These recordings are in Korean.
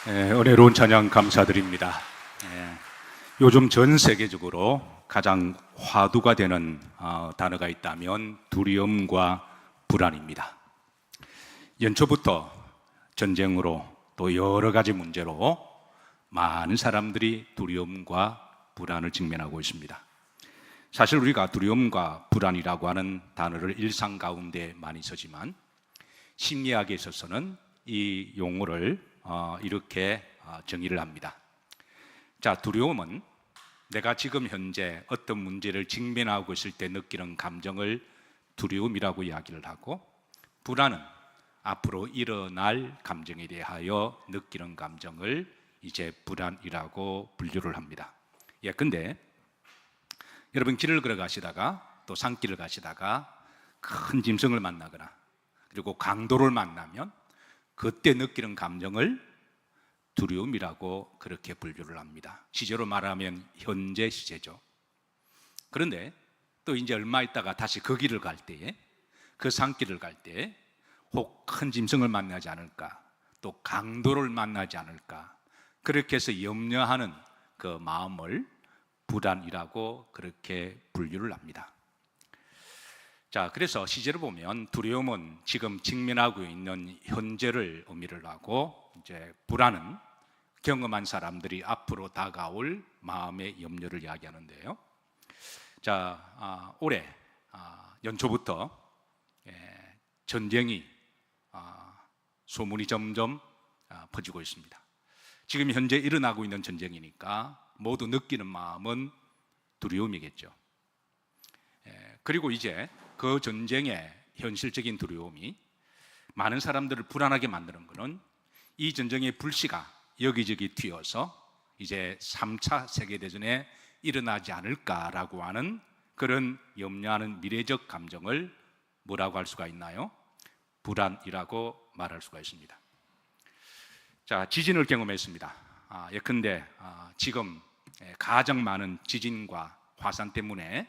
은혜로운 찬양 감사드립니다. 요즘 전 세계적으로 가장 화두가 되는 단어가 있다면 두려움과 불안입니다. 연초부터 전쟁으로 또 여러 가지 문제로 많은 사람들이 두려움과 불안을 직면하고 있습니다. 사실 우리가 두려움과 불안이라고 하는 단어를 일상 가운데 많이 쓰지만 심리학에 있어서는 이 용어를 이렇게 정의를 합니다. 자, 두려움은 내가 지금 현재 어떤 문제를 직면하고 있을 때 느끼는 감정을 두려움이라고 이야기를 하고, 불안은 앞으로 일어날 감정에 대하여 느끼는 감정을 이제 불안이라고 분류를 합니다. 근데 여러분 길을 걸어가시다가 또 산길을 가시다가 큰 짐승을 만나거나 그리고 강도를 만나면 그때 느끼는 감정을 두려움이라고 그렇게 분류를 합니다. 시제로 말하면 현재 시제죠. 그런데 또 이제 얼마 있다가 다시 그 길을 갈 때에, 그 산길을 갈 때에 혹 큰 짐승을 만나지 않을까, 또 강도를 만나지 않을까, 그렇게 해서 염려하는 그 마음을 불안이라고 그렇게 분류를 합니다. 자, 그래서 시제로 보면 두려움은 지금 직면하고 있는 현재를 의미를 하고, 이제 불안은 경험한 사람들이 앞으로 다가올 마음의 염려를 이야기하는데요. 자, 올해 연초부터 전쟁이 소문이 점점 퍼지고 있습니다. 지금 현재 일어나고 있는 전쟁이니까 모두 느끼는 마음은 두려움이겠죠. 그리고 이제 그 전쟁의 현실적인 두려움이 많은 사람들을 불안하게 만드는 것은 이 전쟁의 불씨가 여기저기 튀어서 이제 3차 세계대전에 일어나지 않을까라고 하는 그런 염려하는 미래적 감정을 뭐라고 할 수가 있나요? 불안이라고 말할 수가 있습니다. 자, 지진을 경험했습니다. 예컨대 지금 가장 많은 지진과 화산 때문에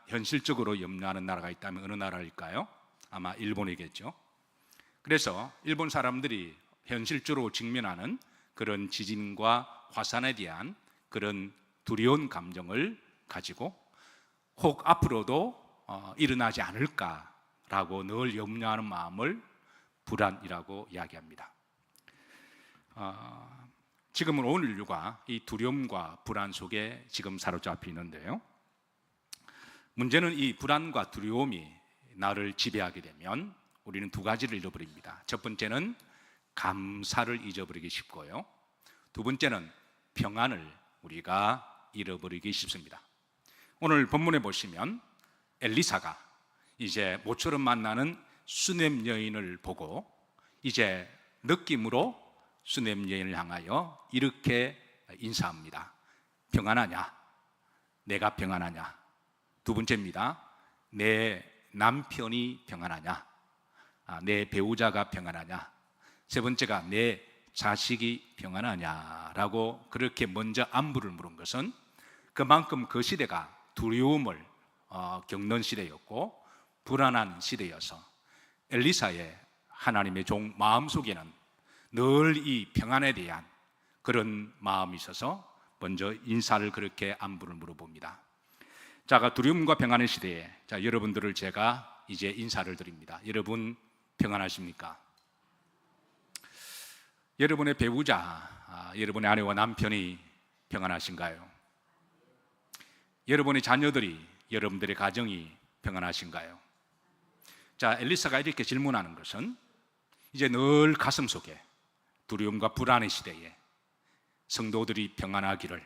현실적으로 염려하는 나라가 있다면 어느 나라일까요? 아마 일본이겠죠. 그래서 일본 사람들이 현실적으로 직면하는 그런 지진과 화산에 대한 그런 두려운 감정을 가지고 혹 앞으로도 일어나지 않을까라고 늘 염려하는 마음을 불안이라고 이야기합니다. 지금은 온 인류가 이 두려움과 불안 속에 지금 사로잡혀 있는데요. 문제는 이 불안과 두려움이 나를 지배하게 되면 우리는 두 가지를 잃어버립니다. 첫 번째는 감사를 잊어버리기 쉽고요, 두 번째는 평안을 우리가 잃어버리기 쉽습니다. 오늘 본문에 보시면 엘리사가 이제 모처럼 만나는 수넴 여인을 보고 이제 느낌으로 수넴 여인을 향하여 이렇게 인사합니다. 평안하냐? 내가 평안하냐? 두 번째입니다. 내 남편이 평안하냐? 내 배우자가 평안하냐? 세 번째가 내 자식이 평안하냐라고 그렇게 먼저 안부를 물은 것은 그만큼 그 시대가 두려움을 겪는 시대였고 불안한 시대여서 엘리사의 하나님의 종 마음속에는 늘 이 평안에 대한 그런 마음이 있어서 먼저 인사를 그렇게 안부를 물어봅니다. 자, 두려움과 평안의 시대에 여러분들을 제가 이제 인사를 드립니다. 여러분 평안하십니까? 여러분의 배우자, 여러분의 아내와 남편이 평안하신가요? 여러분의 자녀들이, 여러분들의 가정이 평안하신가요? 자, 엘리사가 이렇게 질문하는 것은 이제 늘 가슴 속에 두려움과 불안의 시대에 성도들이 평안하기를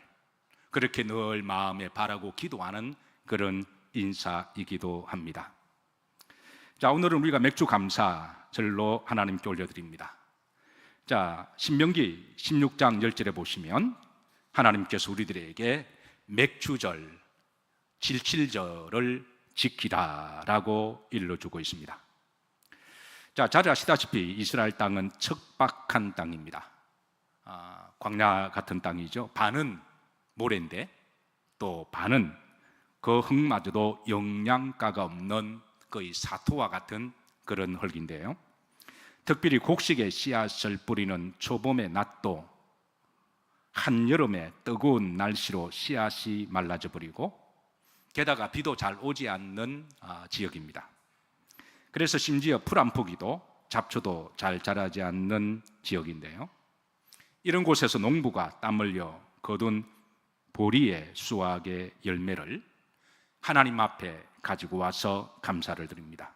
그렇게 늘 마음에 바라고 기도하는 그런 인사이기도 합니다. 자, 오늘은 우리가 맥주 감사절로 하나님께 올려드립니다. 자, 신명기 16장 10절에 보시면 하나님께서 우리들에게 맥주절, 질칠절을 지키라라고 일러주고 있습니다. 자, 잘 아시다시피 이스라엘 땅은 척박한 땅입니다. 광야 같은 땅이죠. 반은 모래인데 또 반은 그 흙마저도 영양가가 없는 거의 사토와 같은 그런 흙인데요. 특별히 곡식의 씨앗을 뿌리는 초봄의 낮도 한여름의 뜨거운 날씨로 씨앗이 말라져 버리고, 게다가 비도 잘 오지 않는 지역입니다. 그래서 심지어 풀 안 포기도 잡초도 잘 자라지 않는 지역인데요, 이런 곳에서 농부가 땀 흘려 거둔 보리의 수확의 열매를 하나님 앞에 가지고 와서 감사를 드립니다.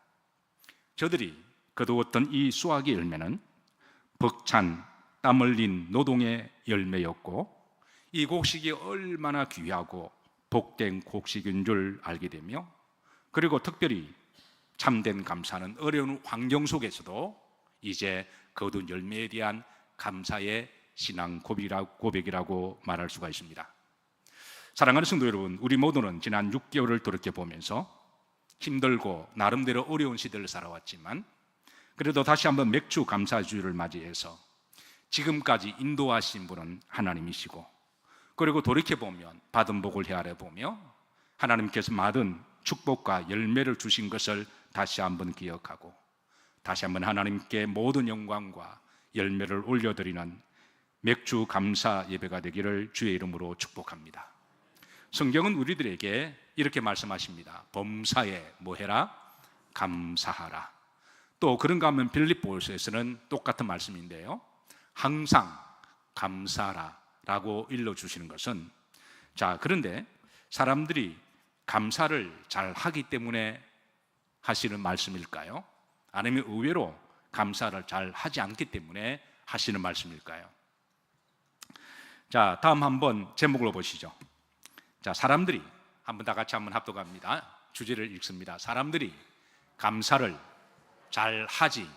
저들이 거두었던 이 수확의 열매는 벅찬 땀 흘린 노동의 열매였고, 이 곡식이 얼마나 귀하고 복된 곡식인 줄 알게 되며, 그리고 특별히 참된 감사는 어려운 환경 속에서도 이제 거둔 열매에 대한 감사의 신앙 고백이라고 말할 수가 있습니다. 사랑하는 성도 여러분, 우리 모두는 지난 6개월을 돌이켜보면서 힘들고 나름대로 어려운 시대를 살아왔지만, 그래도 다시 한번 맥주 감사주일을 맞이해서 지금까지 인도하신 분은 하나님이시고, 그리고 돌이켜보면 받은 복을 헤아려보며 하나님께서 받은 축복과 열매를 주신 것을 다시 한번 기억하고, 다시 한번 하나님께 모든 영광과 열매를 올려드리는 맥주 감사 예배가 되기를 주의 이름으로 축복합니다. 성경은 우리들에게 이렇게 말씀하십니다. 범사에 뭐해라? 감사하라. 또 그런가 하면 빌립보서에서는 똑같은 말씀인데요, 항상 감사하라 라고 일러주시는 것은, 그런데 사람들이 감사를 잘 하기 때문에 하시는 말씀일까요? 아니면 의외로 감사를 잘 하지 않기 때문에 하시는 말씀일까요? 다음 한번 제목으로 보시죠. 사람들이, 한번 다 같이 한번 합독합니다. 주제를 읽습니다. 사람들이 감사를 잘 하지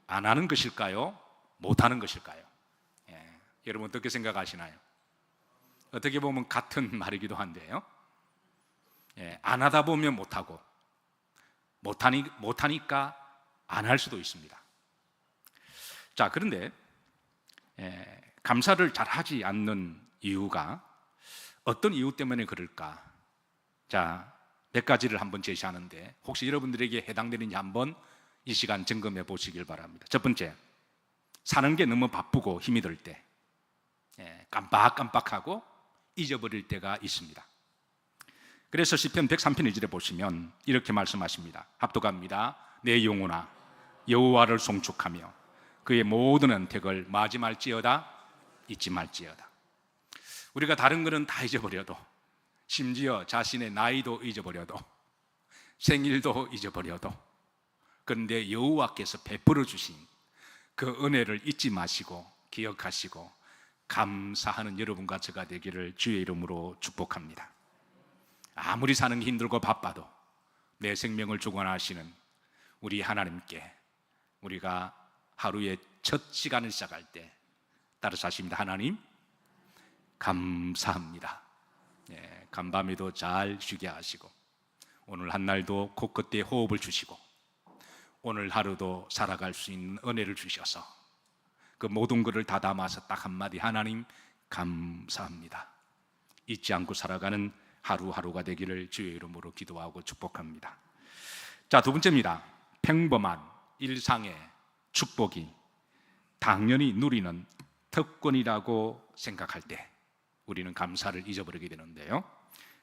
안 하는 것일까요? 못 하는 것일까요? 여러분 어떻게 생각하시나요? 어떻게 보면 같은 말이기도 한데요, 안 하다 보면 못하고, 못하니까 안 할 수도 있습니다. 그런데 감사를 잘 하지 않는 이유가 어떤 이유 때문에 그럴까? 몇 가지를 한번 제시하는데, 혹시 여러분들에게 해당되는지 한번 이 시간 점검해 보시길 바랍니다. 첫 번째, 사는 게 너무 바쁘고 힘이 들 때 깜빡깜빡하고 잊어버릴 때가 있습니다. 그래서 시편 103편 1절에 보시면 이렇게 말씀하십니다. 합독합니다. 내 영혼아 여호와를 송축하며 그의 모든 은택을 마지말지어다 잊지 말지어다. 우리가 다른 거는 다 잊어버려도, 심지어 자신의 나이도 잊어버려도, 생일도 잊어버려도, 그런데 여호와께서 베풀어 주신 그 은혜를 잊지 마시고 기억하시고 감사하는 여러분과 저가 되기를 주의 이름으로 축복합니다. 아무리 사는 게 힘들고 바빠도 내 생명을 주관하시는 우리 하나님께 우리가 하루의 첫 시간을 시작할 때 따라서 하십니다. 하나님 감사합니다. 간밤에도 잘 쉬게 하시고, 오늘 한 날도 코끝에 호흡을 주시고, 오늘 하루도 살아갈 수 있는 은혜를 주셔서 그 모든 것을 다 담아서 딱 한마디, 하나님 감사합니다, 잊지 않고 살아가는 하루하루가 되기를 주의 이름으로 기도하고 축복합니다. 두 번째입니다. 평범한 일상의 축복이 당연히 누리는 특권이라고 생각할 때 우리는 감사를 잊어버리게 되는데요,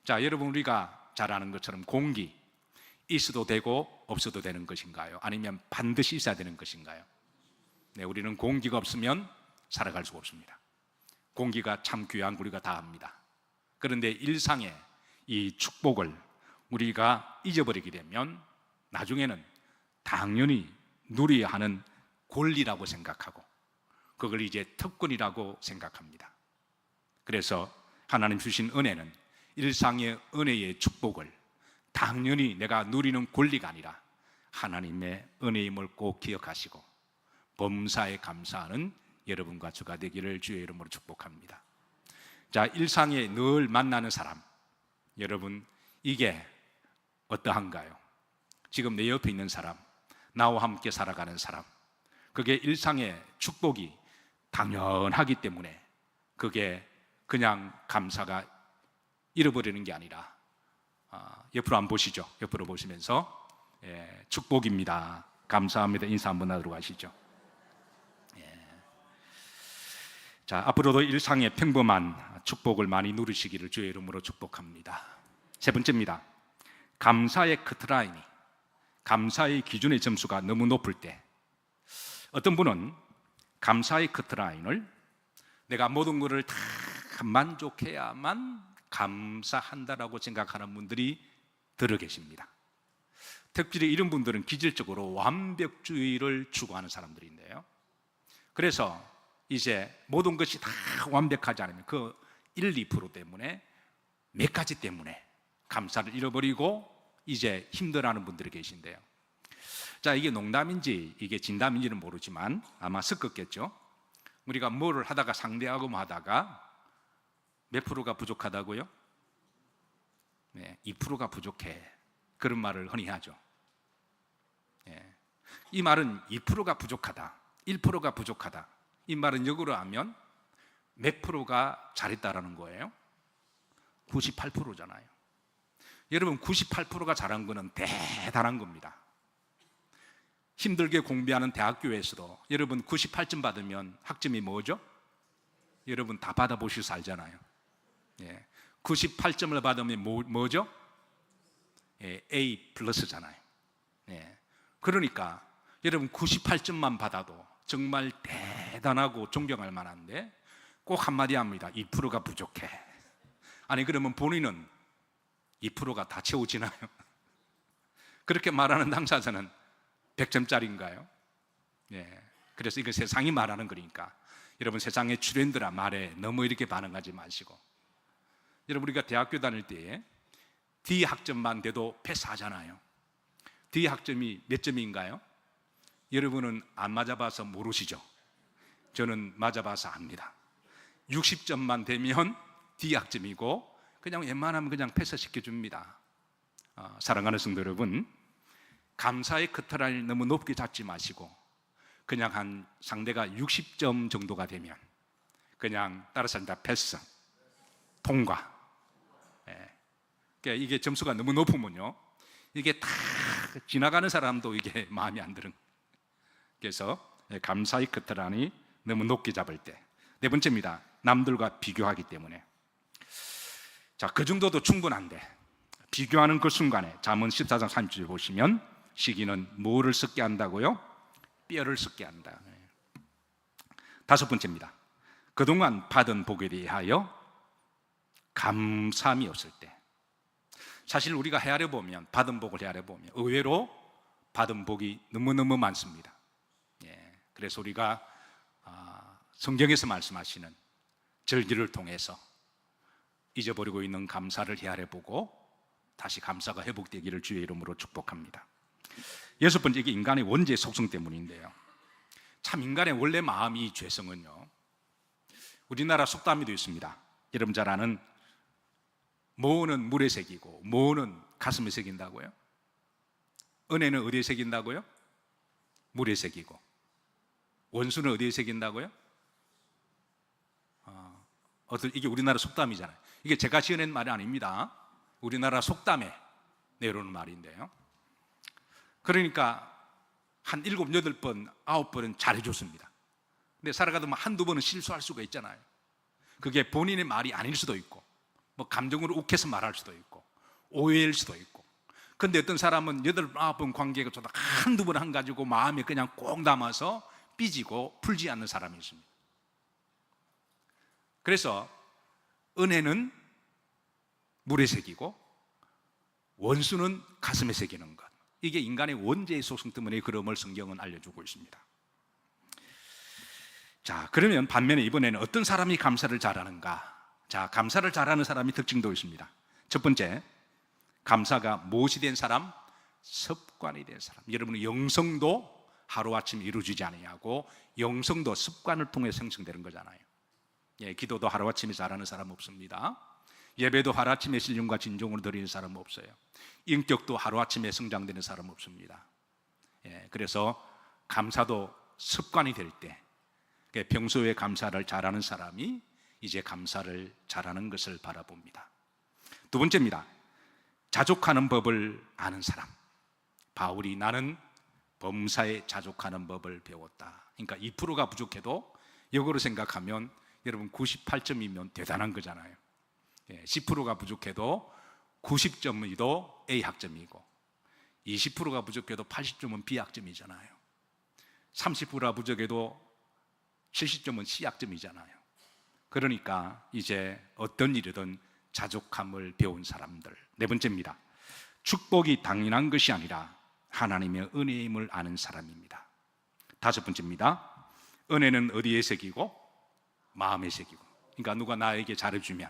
여러분 우리가 잘 아는 것처럼 공기 있어도 되고 없어도 되는 것인가요? 아니면 반드시 있어야 되는 것인가요? 우리는 공기가 없으면 살아갈 수가 없습니다. 공기가 참 귀한 거 우리가 다 압니다. 그런데 일상의 이 축복을 우리가 잊어버리게 되면 나중에는 당연히 누려야 하는 권리라고 생각하고 그걸 이제 특권이라고 생각합니다. 그래서 하나님 주신 은혜는 일상의 은혜의 축복을 당연히 내가 누리는 권리가 아니라 하나님의 은혜임을 꼭 기억하시고 범사에 감사하는 여러분과 저가 되기를 주의 이름으로 축복합니다. 일상에 늘 만나는 사람, 여러분 이게 어떠한가요? 지금 내 옆에 있는 사람, 나와 함께 살아가는 사람, 그게 일상의 축복이 당연하기 때문에 그게 그냥 감사가 잃어버리는 게 아니라 옆으로 한번 보시죠. 옆으로 보시면서 축복입니다 감사합니다. 인사 한번 하도록 하시죠. 자, 앞으로도 일상의 평범한 축복을 많이 누리시기를 주의 이름으로 축복합니다. 세 번째입니다. 감사의 커트라인이, 감사의 기준의 점수가 너무 높을 때, 어떤 분은 감사의 커트라인을 내가 모든 것을 다 만족해야만 감사한다라고 생각하는 분들이 들어 계십니다. 특별히 이런 분들은 기질적으로 완벽주의를 추구하는 사람들인데요, 그래서 이제 모든 것이 다 완벽하지 않으면 그 1, 2% 때문에, 몇 가지 때문에 감사를 잃어버리고 이제 힘들어하는 분들이 계신데요. 자, 이게 농담인지 이게 진담인지는 모르지만 아마 섞었겠죠. 우리가 뭐를 하다가 상대하고 하다가 몇 프로가 부족하다고요? 네, 2%가 부족해. 그런 말을 흔히 하죠. 네. 이 말은 2%가 부족하다, 1%가 부족하다, 이 말은 역으로 하면 몇 프로가 잘했다라는 거예요? 98%잖아요. 여러분, 98%가 잘한 거는 대단한 겁니다. 힘들게 공부하는 대학교에서도 여러분 98점 받으면 학점이 뭐죠? 여러분 다 받아보셔서 알잖아요. 98점을 받으면 뭐죠? A 플러스잖아요. 그러니까 여러분 98점만 받아도 정말 대단하고 존경할 만한데 꼭 한마디 합니다. 2%가 부족해. 아니, 그러면 본인은 2%가 다 채워지나요? 그렇게 말하는 당사자는 100점짜리인가요? 그래서 이거 세상이 말하는 거니까 여러분, 세상의 트렌드라 말에 너무 이렇게 반응하지 마시고, 여러분, 우리가 대학교 다닐 때에 D 학점만 돼도 패스하잖아요. D 학점이 몇 점인가요? 여러분은 안 맞아봐서 모르시죠? 저는 맞아봐서 압니다. 60점만 되면 D 학점이고 그냥 웬만하면 그냥 패스시켜줍니다. 사랑하는 성도 여러분, 감사의 커트라인을 너무 높게 잡지 마시고 그냥 한 상대가 60점 정도가 되면 그냥 따라서 다 패스, 통과. 그러니까 이게 점수가 너무 높으면요, 이게 다 지나가는 사람도 이게 마음에 안 드는. 그래서 감사의 커트라인이 너무 높게 잡을 때. 네 번째입니다. 남들과 비교하기 때문에. 자, 그 정도도 충분한데 비교하는 그 순간에 잠언 14장 30절 보시면 시기는 뭐를 썩게 한다고요? 뼈를 썩게 한다. 다섯 번째입니다. 그동안 받은 복에 대하여 감사함이 없을 때. 사실 우리가 헤아려 보면, 받은 복을 헤아려 보면 의외로 받은 복이 너무너무 많습니다. 그래서 우리가 성경에서 말씀하시는 절기를 통해서 잊어버리고 있는 감사를 헤아려보고 다시 감사가 회복되기를 주의 이름으로 축복합니다. 여섯 번째, 이게 인간의 원죄 속성 때문인데요, 참 인간의 원래 마음이, 죄성은요, 우리나라 속담에도 있습니다. 여러분 잘 아는 모는 물에 새기고 모는 가슴에 새긴다고요? 은혜는 어디에 새긴다고요? 물에 새기고. 원수는 어디에 새긴다고요? 이게 우리나라 속담이잖아요. 이게 제가 지어낸 말이 아닙니다. 우리나라 속담에 내려오는 말인데요, 그러니까 한 7, 8번, 9번은 잘해줬습니다. 근데 살아가다 보면 한두 번은 실수할 수가 있잖아요. 그게 본인의 말이 아닐 수도 있고, 뭐 감정으로 욱해서 말할 수도 있고, 오해일 수도 있고. 근데 어떤 사람은 8, 9번 관계가 좋다 한두 번 한 가지고 마음에 그냥 꼭 남아서 삐지고 풀지 않는 사람이 있습니다. 그래서 은혜는 물에 새기고 원수는 가슴에 새기는 것, 이게 인간의 원죄의 속성 때문에 그럼을 성경은 알려주고 있습니다. 자, 그러면 반면에 이번에는 어떤 사람이 감사를 잘하는가? 자, 감사를 잘하는 사람이 특징도 있습니다. 첫 번째, 감사가 무엇이 된 사람? 습관이 된 사람. 여러분의 영성도 하루아침에 이루어지지 않냐고, 영성도 습관을 통해 생성되는 거잖아요. 기도도 하루아침에 잘하는 사람 없습니다. 예배도 하루아침에 신령과 진정으로 드리는 사람 없어요. 인격도 하루아침에 성장되는 사람 없습니다. 그래서 감사도 습관이 될 때, 평소에 감사를 잘하는 사람이 이제 감사를 잘하는 것을 바라봅니다. 두 번째입니다. 자족하는 법을 아는 사람. 바울이 나는 범사에 자족하는 법을 배웠다. 그러니까 2%가 부족해도 역으로 생각하면 여러분 98점이면 대단한 거잖아요. 10%가 부족해도 90점이도 A 학점이고 20%가 부족해도 80점은 B 학점이잖아요. 30%가 부족해도 70점은 C 학점이잖아요. 그러니까 이제 어떤 일이든 자족함을 배운 사람들. 네 번째입니다. 축복이 당연한 것이 아니라 하나님의 은혜임을 아는 사람입니다. 다섯 번째입니다. 은혜는 어디에 새기고? 마음에 새기고. 그러니까 누가 나에게 잘해주면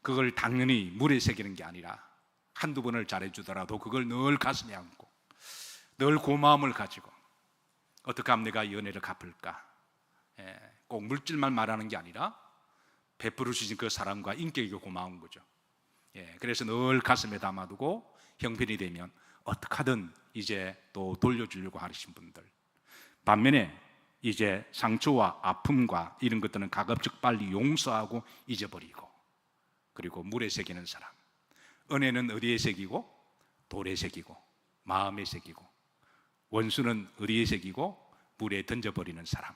그걸 당연히 물에 새기는 게 아니라 한두 번을 잘해주더라도 그걸 늘 가슴에 안고 늘 고마움을 가지고 어떻게 하면 내가 이 은혜를 갚을까? 꼭 물질만 말하는 게 아니라 베풀어 주신 그 사람과 인격이 고마운 거죠. 그래서 늘 가슴에 담아두고 형편이 되면 어떻게 하든 이제 또 돌려주려고 하신 분들. 반면에 이제 상처와 아픔과 이런 것들은 가급적 빨리 용서하고 잊어버리고 그리고 물에 새기는 사람. 은혜는 어디에 새기고? 돌에 새기고 마음에 새기고 원수는 어디에 새기고? 물에 던져버리는 사람.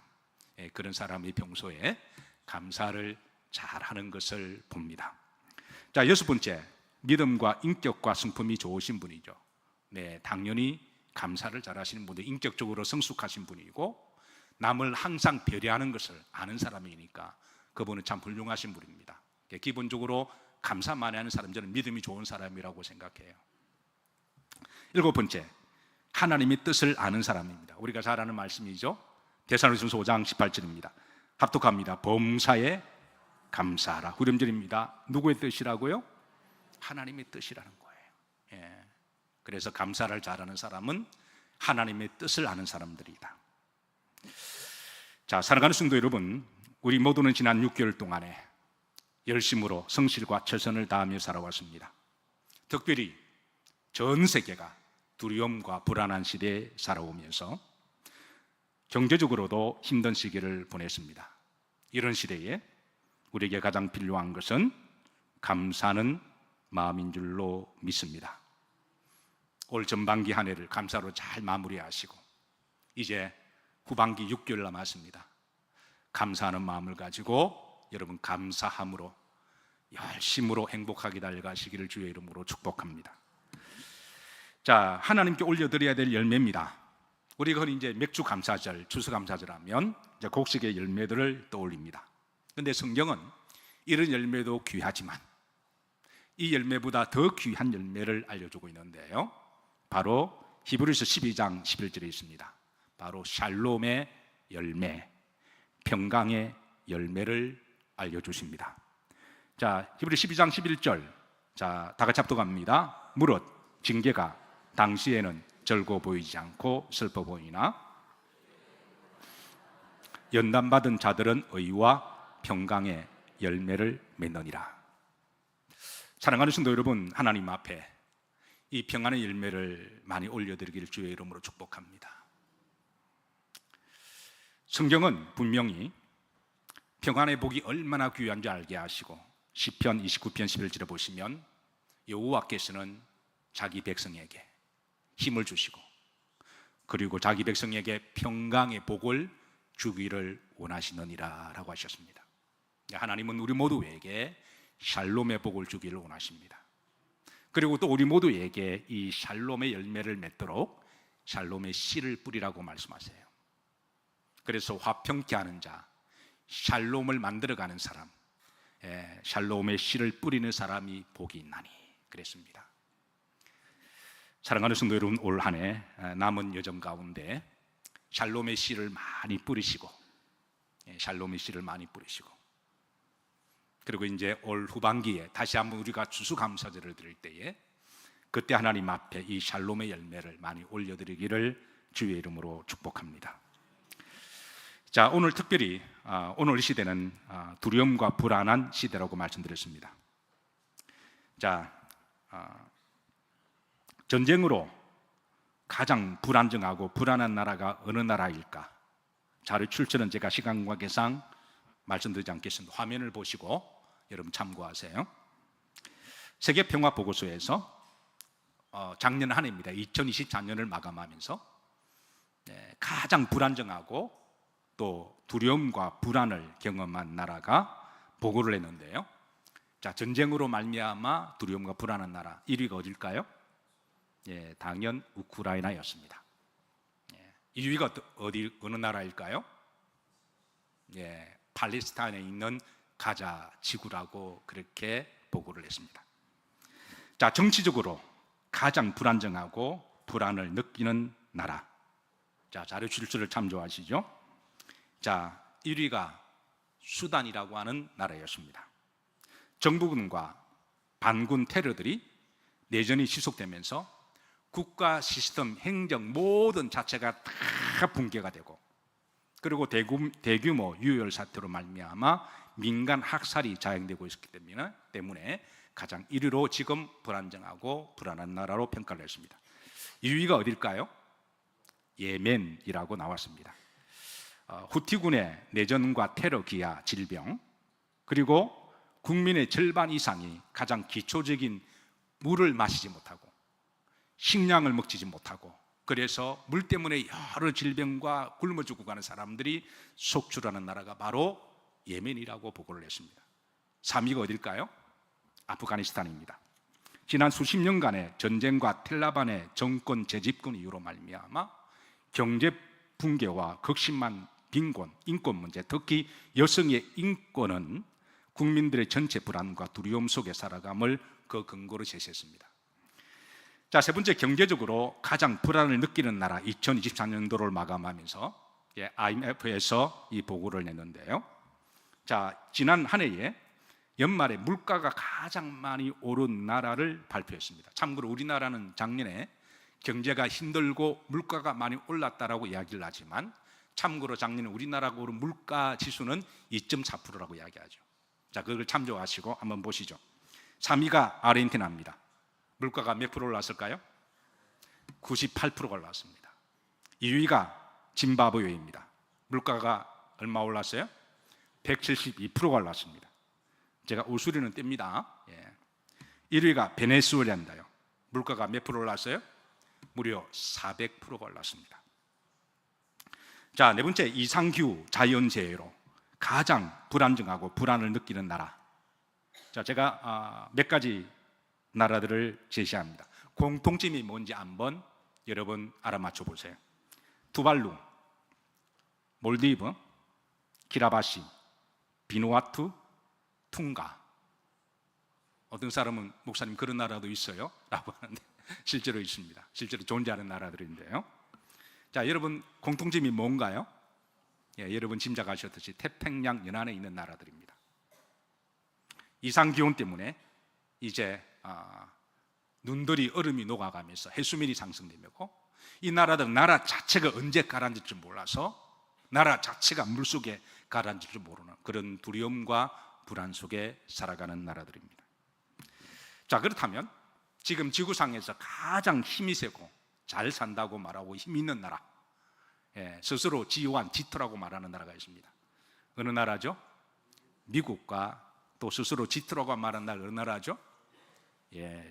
그런 사람이 평소에 감사를 잘하는 것을 봅니다. 자, 여섯 번째, 믿음과 인격과 성품이 좋으신 분이죠. 당연히 감사를 잘하시는 분들, 인격적으로 성숙하신 분이고 남을 항상 배려하는 것을 아는 사람이니까 그분은 참 훌륭하신 분입니다. 기본적으로 감사 많이 하는 사람, 저는 믿음이 좋은 사람이라고 생각해요. 일곱 번째, 하나님의 뜻을 아는 사람입니다. 우리가 잘 아는 말씀이죠. 데살로니가서 5장 18절입니다. 합독합니다. 범사에 감사하라. 후렴절입니다. 누구의 뜻이라고요? 하나님의 뜻이라는 거예요. 그래서 감사를 잘하는 사람은 하나님의 뜻을 아는 사람들이다. 자, 사랑하는 성도 여러분, 우리 모두는 지난 6개월 동안에 열심으로 성실과 최선을 다하며 살아왔습니다. 특별히 전 세계가 두려움과 불안한 시대에 살아오면서 경제적으로도 힘든 시기를 보냈습니다. 이런 시대에 우리에게 가장 필요한 것은 감사하는 마음인 줄로 믿습니다. 올 전반기 한 해를 감사로 잘 마무리하시고 이제 후반기 6개월 남았습니다. 감사하는 마음을 가지고 여러분 감사함으로 열심으로 행복하게 달려가시기를 주의 이름으로 축복합니다. 자, 하나님께 올려드려야 될 열매입니다. 우리가 흔히 이제 맥주 감사절, 추수감사절 하면 이제 곡식의 열매들을 떠올립니다. 그런데 성경은 이런 열매도 귀하지만 이 열매보다 더 귀한 열매를 알려주고 있는데요. 바로 히브리서 12장 11절에 있습니다. 바로 샬롬의 열매, 평강의 열매를 알려주십니다. 자, 히브리 12장 11절. 자, 다 같이 합독합니다. 무릇 징계가 당시에는 즐거워 보이지 않고 슬퍼 보이나 연단받은 자들은 의와 평강의 열매를 맺느니라. 사랑하는 성도 여러분, 하나님 앞에 이 평안의 열매를 많이 올려드리기를 주의 이름으로 축복합니다. 성경은 분명히 평안의 복이 얼마나 귀한지 알게 하시고 시편 29편 11절에 보시면 여호와께서는 자기 백성에게 힘을 주시고 그리고 자기 백성에게 평강의 복을 주기를 원하시느니라 라고 하셨습니다. 하나님은 우리 모두에게 샬롬의 복을 주기를 원하십니다. 그리고 또 우리 모두에게 이 샬롬의 열매를 맺도록 샬롬의 씨를 뿌리라고 말씀하세요. 그래서 화평케 하는 자, 샬롬을 만들어가는 사람, 샬롬의 씨를 뿌리는 사람이 복이 있나니 그랬습니다. 사랑하는 성도 여러분, 올 한 해 남은 여정 가운데 샬롬의 씨를 많이 뿌리시고 샬롬의 씨를 많이 뿌리시고 그리고 이제 올 후반기에 다시 한번 우리가 추수감사절을 드릴 때에 그때 하나님 앞에 이 샬롬의 열매를 많이 올려드리기를 주의 이름으로 축복합니다. 자, 오늘 특별히 오늘 이 시대는 두려움과 불안한 시대라고 말씀드렸습니다. 자, 전쟁으로 가장 불안정하고 불안한 나라가 어느 나라일까? 자료 출처는 제가 시간 관계상 말씀드리지 않겠습니다. 화면을 보시고 여러분 참고하세요. 세계평화보고서에서 작년 한 해입니다. 2024년을 마감하면서 가장 불안정하고 또 두려움과 불안을 경험한 나라가 보고를 했는데요. 자, 전쟁으로 말미암아 두려움과 불안한 나라 1위가 어딜까요? 예, 당연 우크라이나였습니다. 예, 2위가 어느 나라일까요? 예, 팔레스타인에 있는 가자 지구라고 그렇게 보고를 했습니다. 자, 정치적으로 가장 불안정하고 불안을 느끼는 나라. 자, 자료 출처를 참조하시죠. 자, 1위가 수단이라고 하는 나라였습니다. 정부군과 반군 테러들이 내전이 지속되면서 국가 시스템, 행정 모든 자체가 다 붕괴가 되고, 그리고 대규모 유혈 사태로 말미암아 민간 학살이 자행되고 있었기 때문에 가장 1위로 지금 불안정하고 불안한 나라로 평가를 했습니다. 2위가 어딜까요? 예멘이라고 나왔습니다. 후티군의 내전과 테러, 기아, 질병, 그리고 국민의 절반 이상이 가장 기초적인 물을 마시지 못하고 식량을 먹지 못하고, 그래서 물 때문에 여러 질병과 굶어 죽어가는 사람들이 속출하는 나라가 바로 예멘이라고 보고를 했습니다. 3위가 어딜까요? 아프가니스탄입니다. 지난 수십 년간의 전쟁과 텔라반의 정권 재집권 이유로 말미암아 경제 붕괴와 극심한 빈곤, 인권 문제, 특히 여성의 인권은 국민들의 전체 불안과 두려움 속에 살아감을 그 근거로 제시했습니다. 자, 세 번째, 경제적으로 가장 불안을 느끼는 나라 2024년도를 마감하면서 IMF에서 이 보고를 냈는데요. 자, 지난 한 해에 연말에 물가가 가장 많이 오른 나라를 발표했습니다. 참고로 우리나라는 작년에 경제가 힘들고 물가가 많이 올랐다라고 이야기를 하지만, 참고로 작년에 우리나라가 오른 물가 지수는 2.4%라고 이야기하죠. 자, 그걸 참조하시고 한번 보시죠. 3위가 아르헨티나입니다. 물가가 몇 프로 올랐을까요? 98%가 올랐습니다. 2위가 짐바브웨입니다. 물가가 얼마 올랐어요? 172%가 올랐습니다. 제가 우수리는 뗍니다. 1위가 베네수엘라인데요. 물가가 몇 프로 올랐어요? 무려 400%가 올랐습니다. 자, 네 번째, 이상기후, 자연재해로 가장 불안정하고 불안을 느끼는 나라. 자, 제가 몇 가지 나라들을 제시합니다. 공통점이 뭔지 한번 여러분 알아맞혀 보세요. 투발루, 몰디브, 키라바시, 비누아투, 퉁가. 어떤 사람은 목사님 그런 나라도 있어요? 라고 하는데 실제로 있습니다. 실제로 존재하는 나라들인데요. 자, 여러분 공통점이 뭔가요? 여러분 짐작하셨듯이 태평양 연안에 있는 나라들입니다. 이상기온 때문에 이제 눈들이 얼음이 녹아가면서 해수면이 상승되고, 이 나라들은 나라 자체가 언제 가라앉을 줄 몰라서 나라 자체가 물속에 가라앉을 줄 모르는 그런 두려움과 불안 속에 살아가는 나라들입니다. 자, 그렇다면 지금 지구상에서 가장 힘이 세고 잘 산다고 말하고 힘 있는 나라, 스스로 G1, G2라고 말하는 나라가 있습니다. 어느 나라죠? 미국과 또 스스로 G2라고 말하는 나라 어느 나라죠?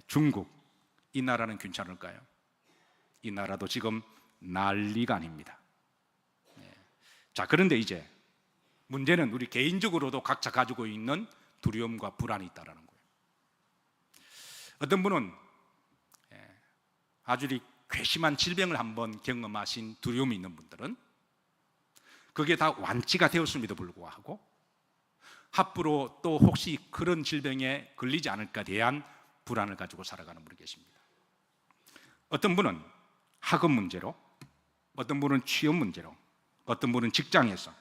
중국. 이 나라는 괜찮을까요? 이 나라도 지금 난리가 아닙니다. 자, 그런데 이제 문제는 우리 개인적으로도 각자 가지고 있는 두려움과 불안이 있다는 거예요. 어떤 분은 아주 괘씸한 질병을 한번 경험하신 두려움이 있는 분들은 그게 다 완치가 되었음에도 불구하고 앞으로 또 혹시 그런 질병에 걸리지 않을까 대한 불안을 가지고 살아가는 분이 계십니다. 어떤 분은 학업 문제로, 어떤 분은 취업 문제로, 어떤 분은 직장에서,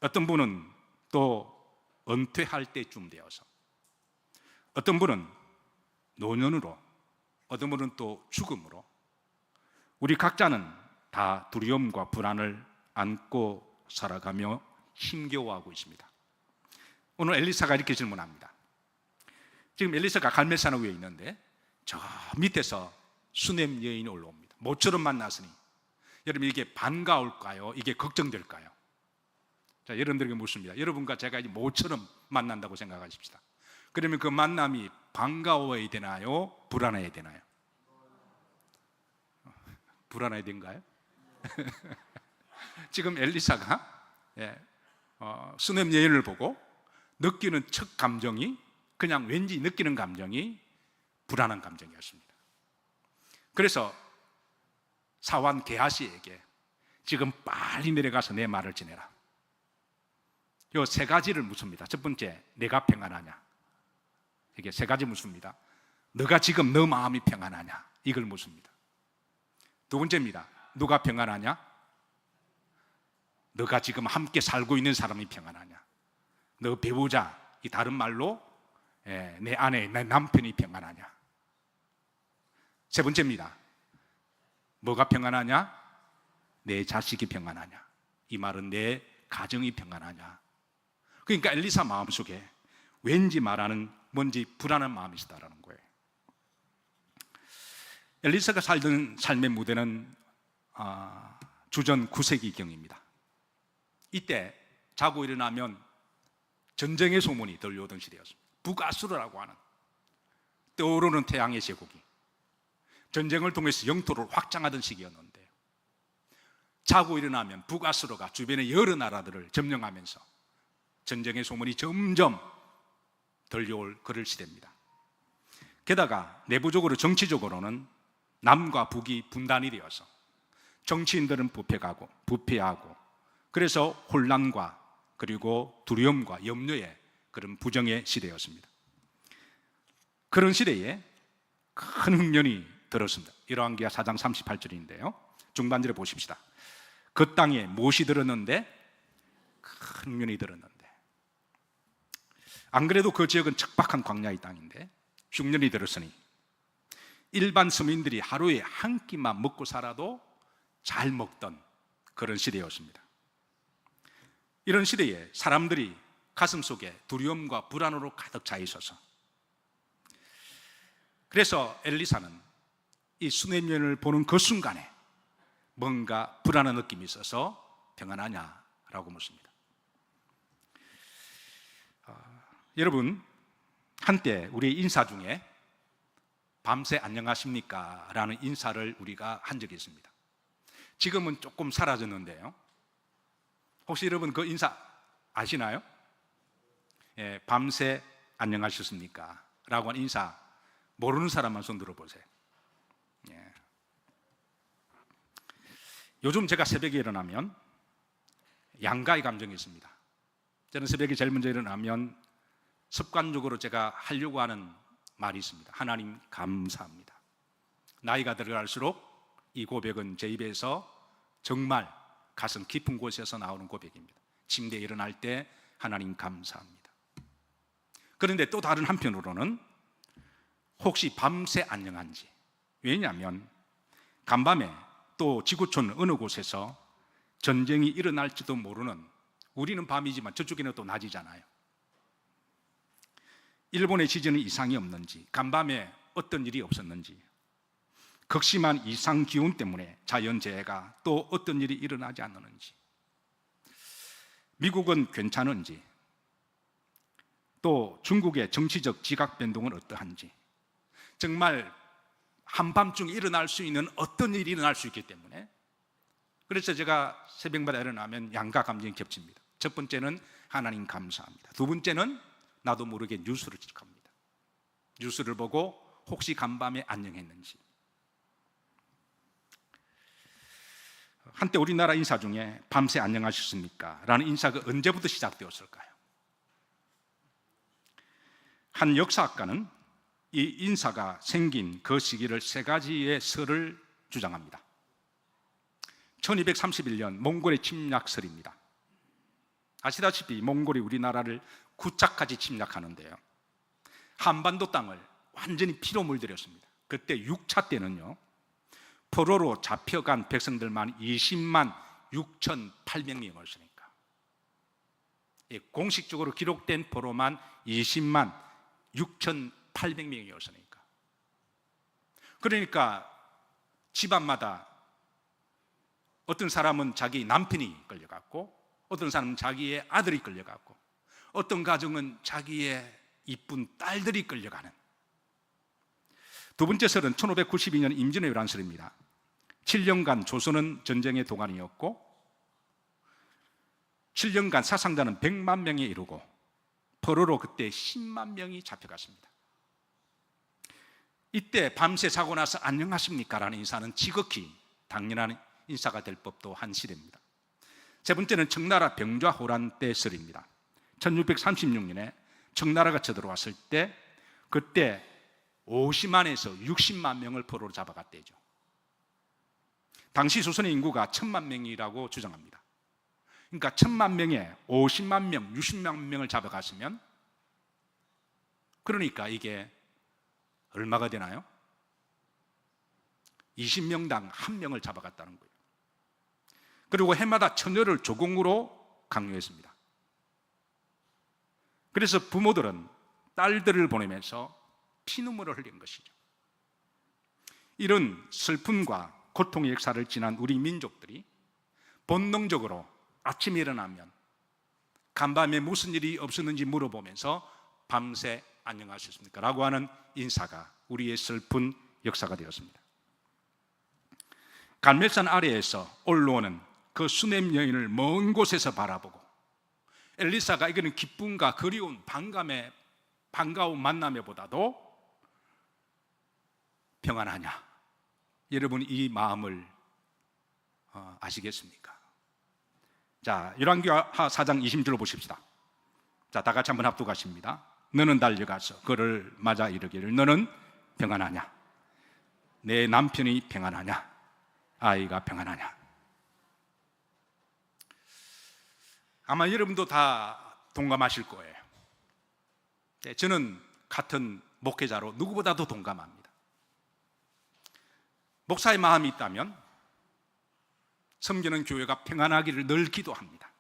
어떤 분은 또 은퇴할 때쯤 되어서, 어떤 분은 노년으로, 어떤 분은 또 죽음으로, 우리 각자는 다 두려움과 불안을 안고 살아가며 힘겨워하고 있습니다. 오늘 엘리사가 이렇게 질문합니다. 지금 엘리사가 갈멜산 위에 있는데 저 밑에서 수넴 여인이 올라옵니다. 모처럼 만났으니 여러분 이게 반가울까요? 이게 걱정될까요? 자, 여러분들에게 묻습니다. 여러분과 제가 이제 모처럼 만난다고 생각하십시다. 그러면 그 만남이 반가워야 되나요? 불안해야 되나요? 불안해야 된가요? 지금 엘리사가 수넴 여인을 보고 느끼는 첫 감정이 그냥 왠지 느끼는 감정이 불안한 감정이었습니다. 그래서 사환 게하시에게 지금 빨리 내려가서 내 말을 전해라. 요 세 가지를 묻습니다. 첫 번째, 내가 평안하냐? 이게 세 가지 묻습니다. 너가 지금 너 마음이 평안하냐? 이걸 묻습니다. 두 번째입니다. 누가 평안하냐? 너가 지금 함께 살고 있는 사람이 평안하냐? 너 배우자, 이 다른 말로 내 아내, 내 남편이 평안하냐? 세 번째입니다. 뭐가 평안하냐? 내 자식이 평안하냐? 이 말은 내 가정이 평안하냐? 그러니까 엘리사 마음속에 왠지 말하는 뭔지 불안한 마음이 있다라는 거예요. 엘리사가 살던 삶의 무대는 주전 9세기경입니다. 이때 자고 일어나면 전쟁의 소문이 들려오던 시대였습니다. 북아수르라고 하는 떠오르는 태양의 제국이 전쟁을 통해서 영토를 확장하던 시기였는데요. 자고 일어나면 북아수르가 주변의 여러 나라들을 점령하면서 전쟁의 소문이 점점 들려올 그럴 시대입니다. 게다가 내부적으로 정치적으로는 남과 북이 분단이 되어서 정치인들은 부패하고 그래서 혼란과 그리고 두려움과 염려의 그런 부정의 시대였습니다. 그런 시대에 큰 흉년이 들었습니다. 열왕기하 4장 38절인데요 중반절에 보십시다. 그 땅에 무엇이 들었는데? 큰 흉년이 들었는데. 안 그래도 그 지역은 척박한 광야의 땅인데 흉년이 들었으니 일반 서민들이 하루에 한 끼만 먹고 살아도 잘 먹던 그런 시대였습니다. 이런 시대에 사람들이 가슴속에 두려움과 불안으로 가득 차 있어서 그래서 엘리사는 이 수넴 여인을 보는 그 순간에 뭔가 불안한 느낌이 있어서 평안하냐라고 묻습니다. 여러분, 한때 우리 인사 중에 밤새 안녕하십니까? 라는 인사를 우리가 한 적이 있습니다. 지금은 조금 사라졌는데요. 혹시 여러분 그 인사 아시나요? 예, 밤새 안녕하셨습니까? 라고 하는 인사 모르는 사람만 손 들어보세요. 예. 요즘 제가 새벽에 일어나면 양가의 감정이 있습니다. 저는 새벽에 제일 먼저 일어나면 습관적으로 제가 하려고 하는 말이 있습니다. 하나님 감사합니다. 나이가 들어갈수록 이 고백은 제 입에서 정말 가슴 깊은 곳에서 나오는 고백입니다. 침대에 일어날 때 하나님 감사합니다. 그런데 또 다른 한편으로는 혹시 밤새 안녕한지, 왜냐하면 간밤에 또 지구촌 어느 곳에서 전쟁이 일어날지도 모르는, 우리는 밤이지만 저쪽에는 또 낮이잖아요. 일본의 지진은 이상이 없는지, 간밤에 어떤 일이 없었는지, 극심한 이상 기온 때문에 자연재해가 또 어떤 일이 일어나지 않는지, 미국은 괜찮은지, 또 중국의 정치적 지각 변동은 어떠한지, 정말 한밤중에 일어날 수 있는 어떤 일이 일어날 수 있기 때문에, 그래서 제가 새벽마다 일어나면 양가 감정이 겹칩니다. 첫 번째는 하나님 감사합니다. 두 번째는 나도 모르게 뉴스를 체크합니다. 뉴스를 보고 혹시 간밤에 안녕했는지. 한때 우리나라 인사 중에 밤새 안녕하셨습니까? 라는 인사가 언제부터 시작되었을까요? 한 역사학가는 이 인사가 생긴 그 시기를 세 가지의 설을 주장합니다. 1231년 몽골의 침략설입니다. 아시다시피 몽골이 우리나라를 9차까지 침략하는데요, 한반도 땅을 완전히 피로 물들였습니다. 그때 6차 때는요, 포로로 잡혀간 백성들만 20만 6,800명이었으니까, 공식적으로 기록된 포로만 20만 6,800명이었으니까, 그러니까 집안마다 어떤 사람은 자기 남편이 끌려갔고, 어떤 사람은 자기의 아들이 끌려갔고, 어떤 가정은 자기의 이쁜 딸들이 끌려가는. 두 번째 설은 1592년 임진왜란설입니다. 7년간 조선은 전쟁의 도가니였고 7년간 사상자는 100만 명에 이르고 포로로 그때 10만 명이 잡혀갔습니다. 이때 밤새 자고 나서 안녕하십니까? 라는 인사는 지극히 당연한 인사가 될 법도 한 시대입니다. 세 번째는 청나라 병좌호란 때 설입니다. 1636년에 청나라가 쳐들어왔을 때 그때 50만에서 60만 명을 포로로 잡아갔대죠. 당시 조선의 인구가 1000만 명이라고 주장합니다. 그러니까 1000만 명에 50만 명, 60만 명을 잡아갔으면 그러니까 이게 얼마가 되나요? 20명당 1명을 잡아갔다는 거예요. 그리고 해마다 처녀를 조공으로 강요했습니다. 그래서 부모들은 딸들을 보내면서 피눈물을 흘린 것이죠. 이런 슬픔과 고통의 역사를 지난 우리 민족들이 본능적으로 아침에 일어나면 간밤에 무슨 일이 없었는지 물어보면서 밤새 안녕하셨습니까? 라고 하는 인사가 우리의 슬픈 역사가 되었습니다. 갈멜산 아래에서 올라오는 그 수냄 여인을 먼 곳에서 바라보고 엘리사가 이거는 기쁨과 그리운 반가운 만남에 보다도 평안하냐? 여러분 이 마음을 아시겠습니까? 자, 열왕기하 4장 20절로 보십시다. 자, 다 같이 한번 합독하십니다. 너는 달려가서 그를 맞아 이르기를 너는 평안하냐? 내 남편이 평안하냐? 아이가 평안하냐? 아마 여러분도 다 동감하실 거예요. 저는 같은 목회자로 누구보다도 동감합니다. 목사의 마음이 있다면 섬기는 교회가 평안하기를 늘 기도합니다.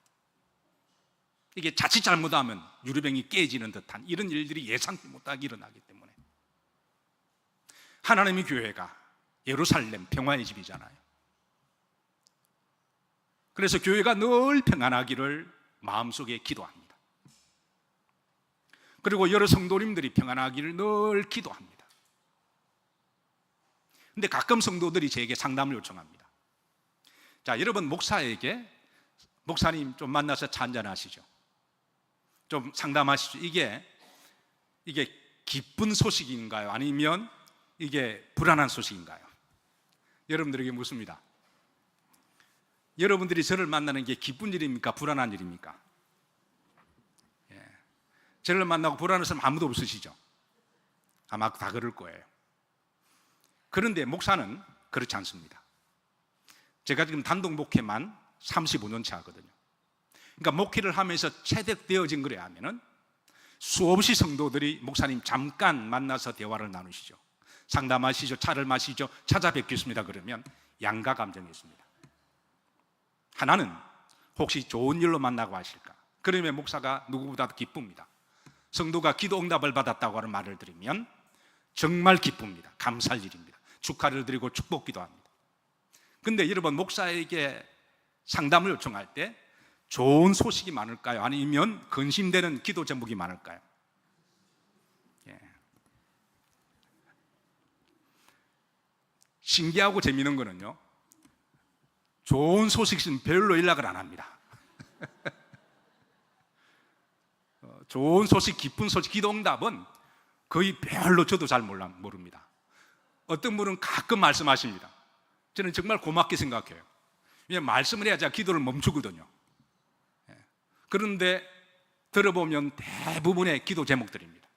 이게 자칫 잘못하면 유리병이 깨지는 듯한 이런 일들이 예상치 못하게 일어나기 때문에 하나님의 교회가 예루살렘 평화의 집이잖아요. 그래서 교회가 늘 평안하기를 마음속에 기도합니다. 그리고 여러 성도님들이 평안하기를 늘 기도합니다. 근데 가끔 성도들이 제게 상담을 요청합니다. 자, 여러분 목사에게 목사님 좀 만나서 차 한잔 하시죠. 좀 상담하시죠. 이게 기쁜 소식인가요? 아니면 이게 불안한 소식인가요? 여러분들에게 묻습니다. 여러분들이 저를 만나는 게 기쁜 일입니까? 불안한 일입니까? 예. 저를 만나고 불안한 사람 아무도 없으시죠? 아마 다 그럴 거예요. 그런데 목사는 그렇지 않습니다. 제가 지금 단독 목회만 35년 차 하거든요. 그러니까 목회를 하면서 체득되어진 거래 하면은 수없이 성도들이 목사님 잠깐 만나서 대화를 나누시죠. 상담하시죠. 차를 마시죠. 찾아뵙겠습니다. 그러면 양가 감정이 있습니다. 하나는 혹시 좋은 일로 만나고 하실까? 그러면 목사가 누구보다도 기쁩니다. 성도가 기도 응답을 받았다고 하는 말을 들으면 정말 기쁩니다. 감사할 일입니다. 축하를 드리고 축복 기도합니다. 근데 여러분 목사에게 상담을 요청할 때 좋은 소식이 많을까요? 아니면 근심되는 기도 제목이 많을까요? 예. 신기하고 재미있는 거는요, 좋은 소식은 별로 연락을 안 합니다. 좋은 소식, 기쁜 소식, 기도응답은 거의 별로 저도 잘 모릅니다. 어떤 분은 가끔 말씀하십니다. 저는 정말 고맙게 생각해요. 왜냐하면 말씀을 해야 제가 기도를 멈추거든요. 그런데 들어보면 대부분의 기도 제목들입니다.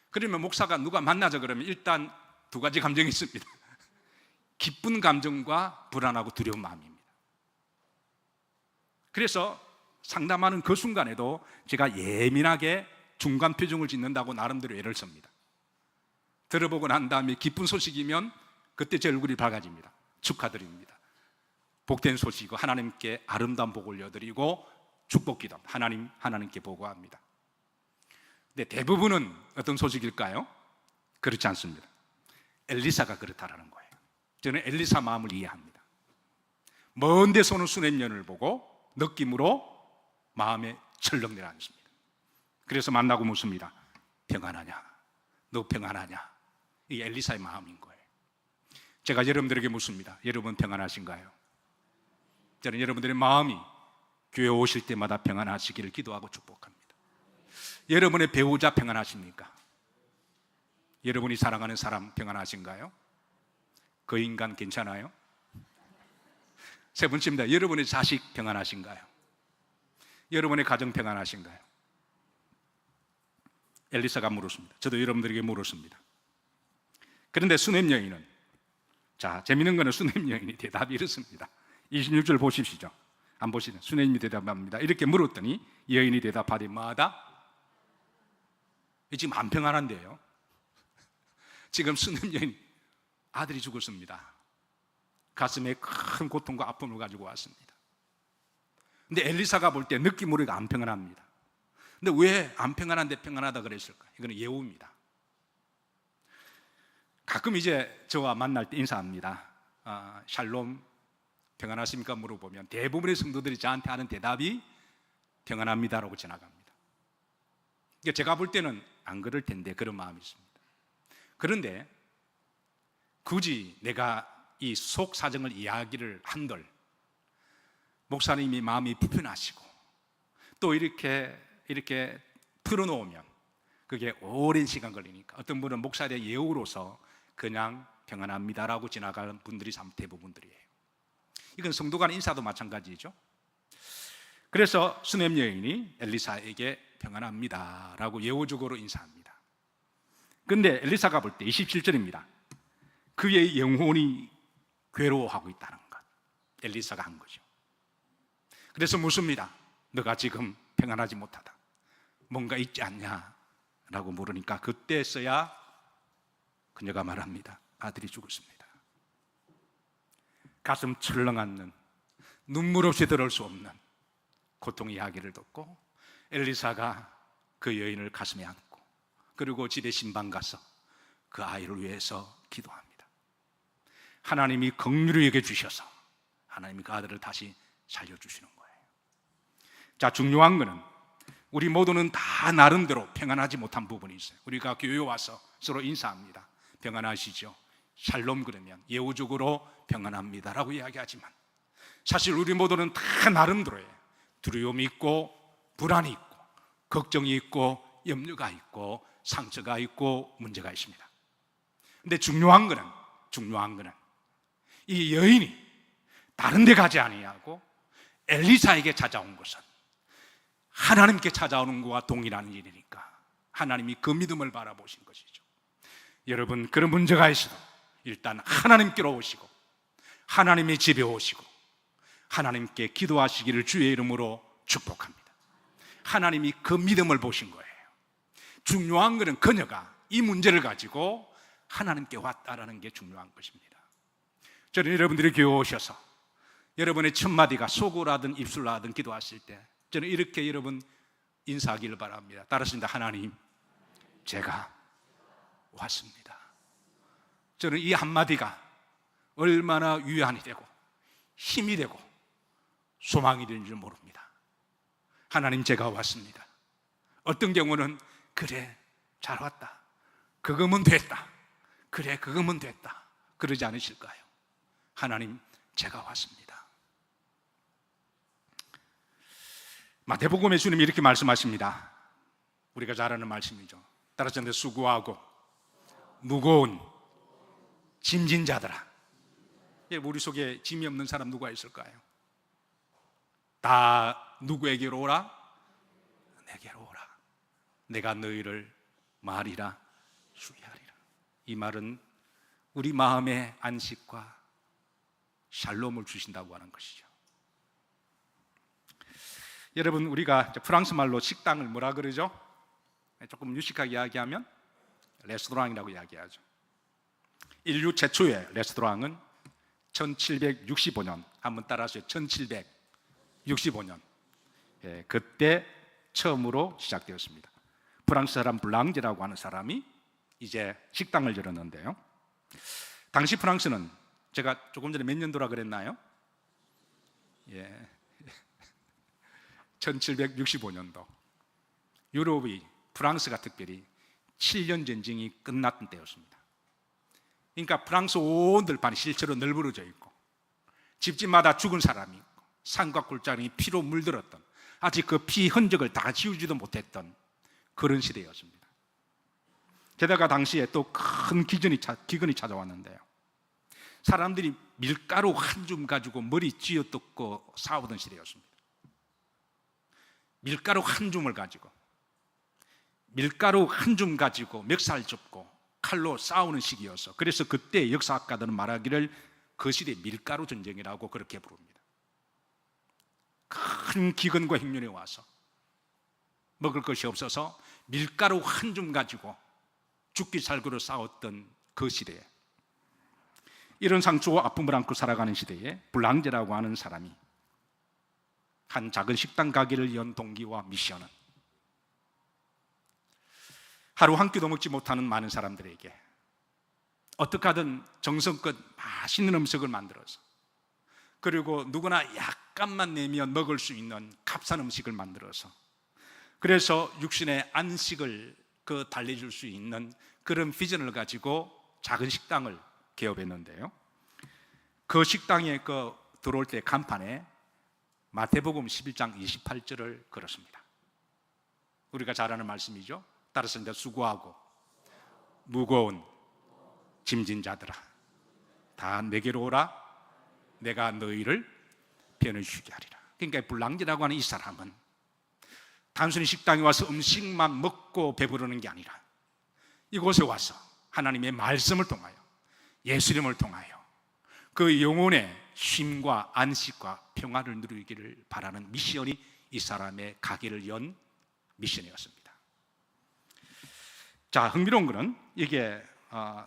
그러면 목사가 누가 만나자 그러면 일단 두 가지 감정이 있습니다. 기쁜 감정과 불안하고 두려운 마음입니다. 그래서 상담하는 그 순간에도 제가 예민하게 중간 표정을 짓는다고 나름대로 애를 씁니다. 들어보고 난 다음에 기쁜 소식이면 그때 제 얼굴이 밝아집니다. 축하드립니다. 복된 소식이고 하나님께 아름다운 복을 올려드리고 축복 기도합니다. 하나님께 보고합니다. 근데 대부분은 어떤 소식일까요? 그렇지 않습니다. 엘리사가 그렇다라는 거예요. 저는 엘리사 마음을 이해합니다. 먼 데서 오는 수냄연을 보고 느낌으로 마음에 철렁 내려앉습니다. 그래서 만나고 묻습니다. 평안하냐? 너 평안하냐? 이게 엘리사의 마음인 거예요. 제가 여러분들에게 묻습니다. 여러분 평안하신가요? 저는 여러분들의 마음이 교회 오실 때마다 평안하시기를 기도하고 축복합니다. 여러분의 배우자 평안하십니까? 여러분이 사랑하는 사람 평안하신가요? 그 인간 괜찮아요? 세 번째입니다. 여러분의 자식 평안하신가요? 여러분의 가정 평안하신가요? 엘리사가 물었습니다. 저도 여러분들에게 물었습니다. 그런데 수넴 여인은, 자, 재밌는 거는 수넴 여인이 대답이 이렇습니다. 26절 보십시오. 안 보시는 수넴이 대답합니다. 이렇게 물었더니 여인이 대답하되 뭐하다? 지금 안 평안한데요. 지금 수넴 여인 아들이 죽었습니다. 가슴에 큰 고통과 아픔을 가지고 왔습니다. 근데 엘리사가 볼 때 느낌으로 안 평안합니다. 근데 왜 안 평안한데 평안하다 그랬을까? 이거는 예우입니다. 가끔 이제 저와 만날 때 인사합니다. 샬롬 평안하십니까? 물어보면 대부분의 성도들이 저한테 하는 대답이 평안합니다라고 지나갑니다. 그러니까 제가 볼 때는 안 그럴 텐데 그런 마음이 있습니다. 그런데 굳이 내가 이 속 사정을 이야기를 한들 목사님이 마음이 불편하시고 또 이렇게 풀어놓으면 그게 오랜 시간 걸리니까 어떤 분은 목사의 예우로서 그냥 평안합니다라고 지나가는 분들이 대부분들이에요. 이건 성도 간 인사도 마찬가지죠. 그래서 수넴 여인이 엘리사에게 평안합니다라고 예우적으로 인사합니다. 그런데 엘리사가 볼 때 27절입니다. 그의 영혼이 괴로워하고 있다는 것, 엘리사가 한 거죠. 그래서 묻습니다. 너가 지금 평안하지 못하다, 뭔가 있지 않냐? 라고 물으니까 그때서야 그녀가 말합니다. 아들이 죽었습니다. 가슴 철렁앉는, 눈물 없이 들을 수 없는 고통의 이야기를 듣고 엘리사가 그 여인을 가슴에 안고 그리고 집에 신방 가서 그 아이를 위해서 기도합니다. 하나님이 긍휼히 여겨 주셔서 하나님이 그 아들을 다시 살려주시는 거예요. 자, 중요한 거는 우리 모두는 다 나름대로 평안하지 못한 부분이 있어요. 우리가 교회 와서 서로 인사합니다. 평안하시죠? 샬롬 그러면 예우적으로 평안합니다라고 이야기하지만 사실 우리 모두는 다 나름대로예요. 두려움이 있고 불안이 있고 걱정이 있고 염려가 있고 상처가 있고 문제가 있습니다. 근데 중요한 거는 이 여인이 다른 데 가지 아니하고 엘리사에게 찾아온 것은 하나님께 찾아오는 것과 동일한 일이니까 하나님이 그 믿음을 바라보신 것이죠. 여러분, 그런 문제가 있어도 일단 하나님께로 오시고 하나님의 집에 오시고 하나님께 기도하시기를 주의 이름으로 축복합니다. 하나님이 그 믿음을 보신 거예요. 중요한 것은 그녀가 이 문제를 가지고 하나님께 왔다라는 게 중요한 것입니다. 저는 여러분들이 교회 오셔서 여러분의 첫 마디가 속으로 하든 입술로 하든 기도하실 때 저는 이렇게 여러분 인사하기를 바랍니다. 따랐습니다. 하나님, 제가 왔습니다. 저는 이 한마디가 얼마나 위안이 되고 힘이 되고 소망이 되는 줄 모릅니다. 하나님, 제가 왔습니다. 어떤 경우는 그래, 잘 왔다, 그거면 됐다, 그래, 그거면 됐다, 그러지 않으실까요? 하나님, 제가 왔습니다. 마태복음에 주님이 이렇게 말씀하십니다. 우리가 잘 아는 말씀이죠. 따라서 수고하고 무거운 짐진 자들아. 우리 속에 짐이 없는 사람 누가 있을까요? 다 누구에게로 오라? 내게로 오라. 내가 너희를 말이라 수리하리라. 이 말은 우리 마음의 안식과 샬롬을 주신다고 하는 것이죠. 여러분, 우리가 프랑스 말로 식당을 뭐라 그러죠? 조금 유식하게 이야기하면 레스토랑이라고 이야기하죠. 인류 최초의 레스토랑은 1765년, 한번 따라하세요. 1765년 그때 처음으로 시작되었습니다. 프랑스 사람 블랑제라고 하는 사람이 이제 식당을 열었는데요. 당시 프랑스는 제가 조금 전에 몇 년도라 그랬나요? 1765년도 유럽이, 프랑스가 특별히 7년 전쟁이 끝났던 때였습니다. 그러니까 프랑스 온 들판이 실제로 널브러져 있고 집집마다 죽은 사람이 있고 산과 골짜기 피로 물들었던, 아직 그 피 흔적을 다 지우지도 못했던 그런 시대였습니다. 게다가 당시에 또 큰 기근이 찾아왔는데요, 사람들이 밀가루 한 줌 가지고 머리 쥐어뜯고 싸우던 시대였습니다. 밀가루 한 줌을 가지고, 밀가루 한 줌 가지고 멱살 접고 칼로 싸우는 시기여서, 그래서 그때 역사학자들은 말하기를 그 시대 밀가루 전쟁이라고 그렇게 부릅니다. 큰 기근과 흉년이 와서 먹을 것이 없어서 밀가루 한 줌 가지고 죽기 살기로 싸웠던 그 시대에, 이런 상처와 아픔을 안고 살아가는 시대에 불랑제라고 하는 사람이 한 작은 식당 가게를 연 동기와 미션은, 하루 한 끼도 먹지 못하는 많은 사람들에게 어떻게 하든 정성껏 맛있는 음식을 만들어서, 그리고 누구나 약간만 내면 먹을 수 있는 값싼 음식을 만들어서, 그래서 육신의 안식을 달래줄 수 있는 그런 비전을 가지고 작은 식당을 개업했는데요, 그 식당에 들어올 때 간판에 마태복음 11장 28절을 걸었습니다. 우리가 잘 아는 말씀이죠. 따라서 이제 수고하고 무거운 짐진 자들아 다 내게로 오라, 내가 너희를 편히 쉬게 하리라. 그러니까 불랑제라고 하는 이 사람은 단순히 식당에 와서 음식만 먹고 배부르는 게 아니라 이곳에 와서 하나님의 말씀을 통하여, 예수님을 통하여 그 영혼의 쉼과 안식과 평화를 누리기를 바라는 미션이 이 사람의 가게를 연 미션이었습니다. 자, 흥미로운 것은 이게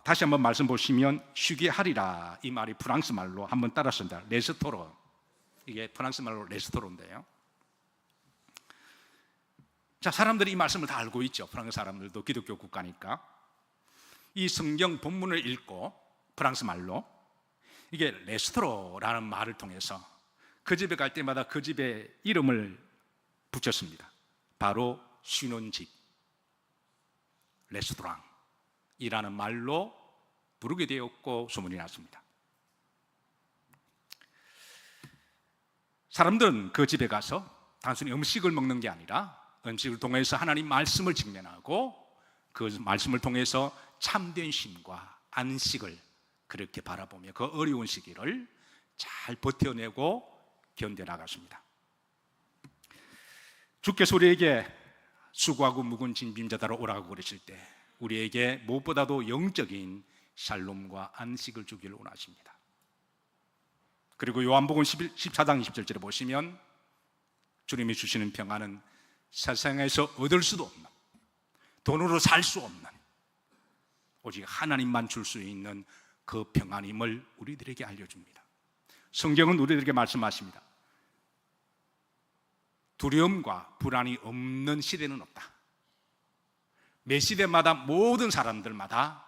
다시 한번 말씀 보시면 쉬게 하리라, 이 말이 프랑스 말로 한번 따라쓴다, 레스토로, 이게 프랑스 말로 레스토로인데요. 자, 사람들이 이 말씀을 다 알고 있죠. 프랑스 사람들도 기독교 국가니까. 이 성경 본문을 읽고 프랑스 말로 이게 레스토로라는 말을 통해서 그 집에 갈 때마다 그 집의 이름을 붙였습니다. 바로 쉬는 집, 레스토랑이라는 말로 부르게 되었고 소문이 났습니다. 사람들은 그 집에 가서 단순히 음식을 먹는 게 아니라 음식을 통해서 하나님 말씀을 직면하고 그 말씀을 통해서 참된 쉼과 안식을 그렇게 바라보며 그 어려운 시기를 잘 버텨내고 견뎌나갔습니다. 주께서 우리에게 수고하고 무거운 짐진 자들아 오라고 그러실 때 우리에게 무엇보다도 영적인 샬롬과 안식을 주기를 원하십니다. 그리고 요한복음 14장 20절에 보시면 주님이 주시는 평안은 세상에서 얻을 수도 없는, 돈으로 살 수 없는, 오직 하나님만 줄 수 있는 그 평안임을 우리들에게 알려줍니다. 성경은 우리들에게 말씀하십니다. 두려움과 불안이 없는 시대는 없다. 매 시대마다 모든 사람들마다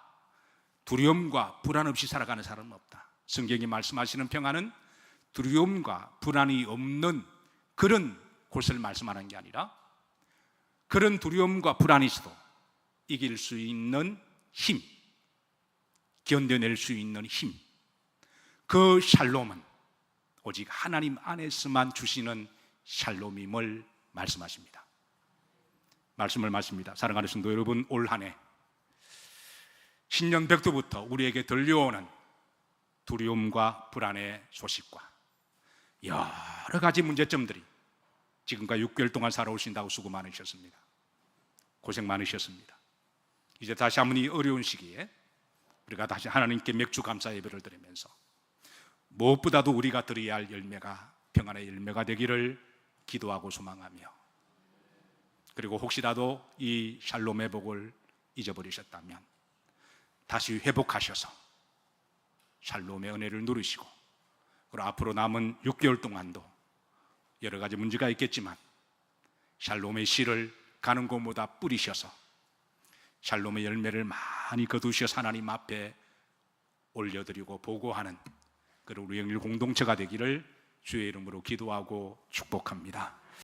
두려움과 불안 없이 살아가는 사람은 없다. 성경이 말씀하시는 평안은 두려움과 불안이 없는 그런 곳을 말씀하는 게 아니라 그런 두려움과 불안이 있어도 이길 수 있는 힘, 견뎌낼 수 있는 힘, 그 샬롬은 오직 하나님 안에서만 주시는 샬롬임을 말씀하십니다. 말씀을 마칩니다. 사랑하는 성도 여러분, 올 한 해 신년 벽두부터 우리에게 들려오는 두려움과 불안의 소식과 여러 가지 문제점들이 지금까지 6개월 동안 살아오신다고 수고 많으셨습니다. 고생 많으셨습니다. 이제 다시 한번 이 어려운 시기에 우리가 다시 하나님께 맥주 감사 예배를 드리면서 무엇보다도 우리가 드려야 할 열매가 평안의 열매가 되기를 기도하고 소망하며, 그리고 혹시라도 이 샬롬의 복을 잊어버리셨다면 다시 회복하셔서 샬롬의 은혜를 누리시고, 그리고 앞으로 남은 6개월 동안도 여러 가지 문제가 있겠지만 샬롬의 씨를 가는 곳마다 뿌리셔서 샬롬의 열매를 많이 거두셔서 하나님 앞에 올려드리고 보고하는 그런 우리 영일 공동체가 되기를 주의 이름으로 기도하고 축복합니다.